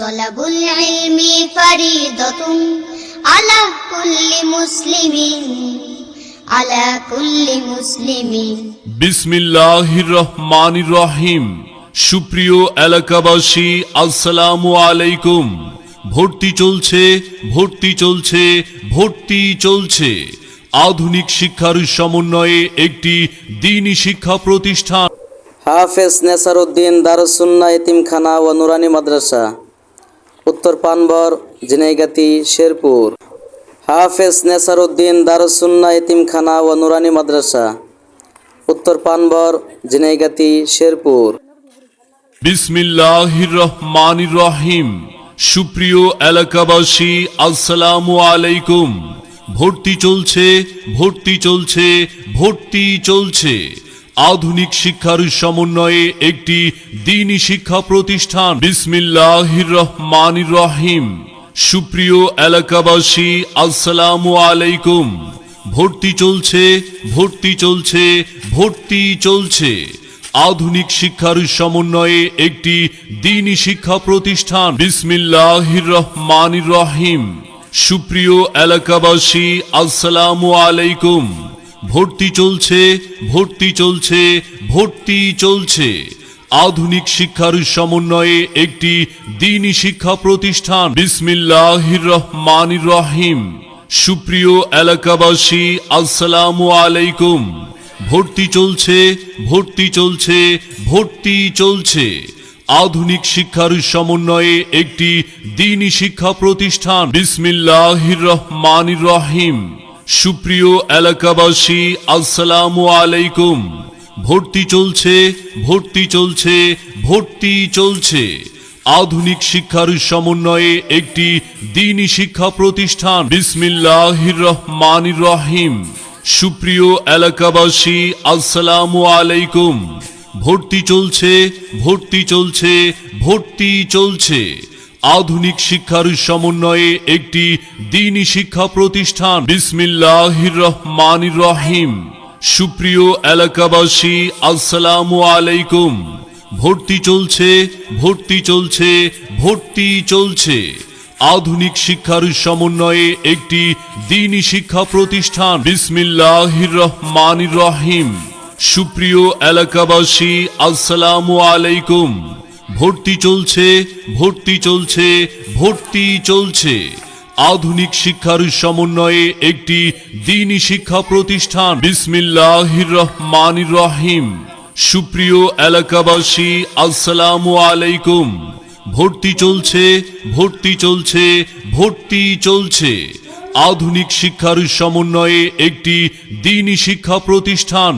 তলাবুল ইলমি ফরিদাতুন আলা কুল্লি মুসলিমিন আলা কুল্লি মুসলিমিন। বিসমিল্লাহির রহমানির রহিম। সুপ্রিয় এলাকাবাসী, আসসালামু আলাইকুম। ভর্তি চলছে, ভর্তি চলছে, ভর্তি চলছে। আধুনিক শিক্ষার সমন্বয়ে একটি দ্বীনি শিক্ষা প্রতিষ্ঠান হাফেজ নেসারউদ্দিন দারুস সুন্নাহ এতিমখানা ও নুরানি মাদ্রাসা, উত্তর পানবর, ঝিনাইগাতি, শেরপুর। হাফেজ নেসারউদ্দিন দারুস সুন্নাহ এতিমখানা ও নুরানি মাদ্রাসা, উত্তর পানবর, ঝিনাইগাতি, শেরপুর। বিসমিল্লাহির রহমানির রহিম। সুপ্রিয় এলাকাবাসী, আসসালামু আলাইকুম। ভর্তি চলছে, ভর্তি চলছে, ভর্তি চলছে। আধুনিক শিক্ষার সমন্বয়ে একটি দ্বীনি শিক্ষা প্রতিষ্ঠান বিসমিল্লাহির রহমানির রহিম। সুপ্রিয় এলাকাবাসী, আসসালামু আলাইকুম। ভর্তি চলছে, ভর্তি চলছে, ভর্তি চলছে। আধুনিক শিক্ষার সমন্বয়ে একটি দ্বীনি শিক্ষা প্রতিষ্ঠান বিসমিল্লাহির রহমানির রহিম। সুপ্রিয় এলাকাবাসী, আসসালামু আলাইকুম। ভর্তি চলছে, ভর্তি চলছে, ভর্তি চলছে। আধুনিক শিক্ষার সমন্বয়ে একটি দ্বীনি শিক্ষা প্রতিষ্ঠান বিসমিল্লাহির রহমানির রহিম। সুপ্রিয় এলাকাবাসী, আসসালামু আলাইকুম। ভর্তি চলছে, ভর্তি চলছে, ভর্তি চলছে। আধুনিক শিক্ষার সমন্বয়ে একটি দ্বীনি শিক্ষা প্রতিষ্ঠান বিসমিল্লাহির রহমানির রহিম। সুপ্রিয় এলাকাবাসী, আসসালামু আলাইকুম। ভর্তি চলছে, ভর্তি চলছে, ভর্তি চলছে। আধুনিক শিক্ষার সমন্বয়ে একটি দ্বীনি শিক্ষা প্রতিষ্ঠান বিসমিল্লাহির রহমানির রহিম। সুপ্রিয় এলাকাবাসী, আসসালামু আলাইকুম। ভর্তি চলছে, ভর্তি চলছে, ভর্তি চলছে। আধুনিক শিক্ষার সমন্বয়ে একটি দ্বীনি শিক্ষা প্রতিষ্ঠান বিসমিল্লাহির রহমানির রহিম। সুপ্রিয় এলাকাবাসী, আসসালামু আলাইকুম। ভর্তি চলছে, ভর্তি চলছে, ভর্তি চলছে। আধুনিক শিক্ষার সমন্বয়ে একটি দ্বীনি শিক্ষা প্রতিষ্ঠান বিসমিল্লাহির রহমানির রহিম। সুপ্রিয় এলাকাবাসী, আসসালামু আলাইকুম। ভর্তি চলছে, ভর্তি চলছে, ভর্তি চলছে। আধুনিক শিক্ষার সমন্বয়ে একটি দ্বীনি শিক্ষা প্রতিষ্ঠান বিসমিল্লাহির রহমানির রহিম। সুপ্রিয় এলাকাবাসী, আসসালামু আলাইকুম। ভর্তি চলছে, ভর্তি চলছে, ভর্তি চলছে। আধুনিক শিক্ষার সমন্বয়ে একটি দ্বীনি শিক্ষা প্রতিষ্ঠান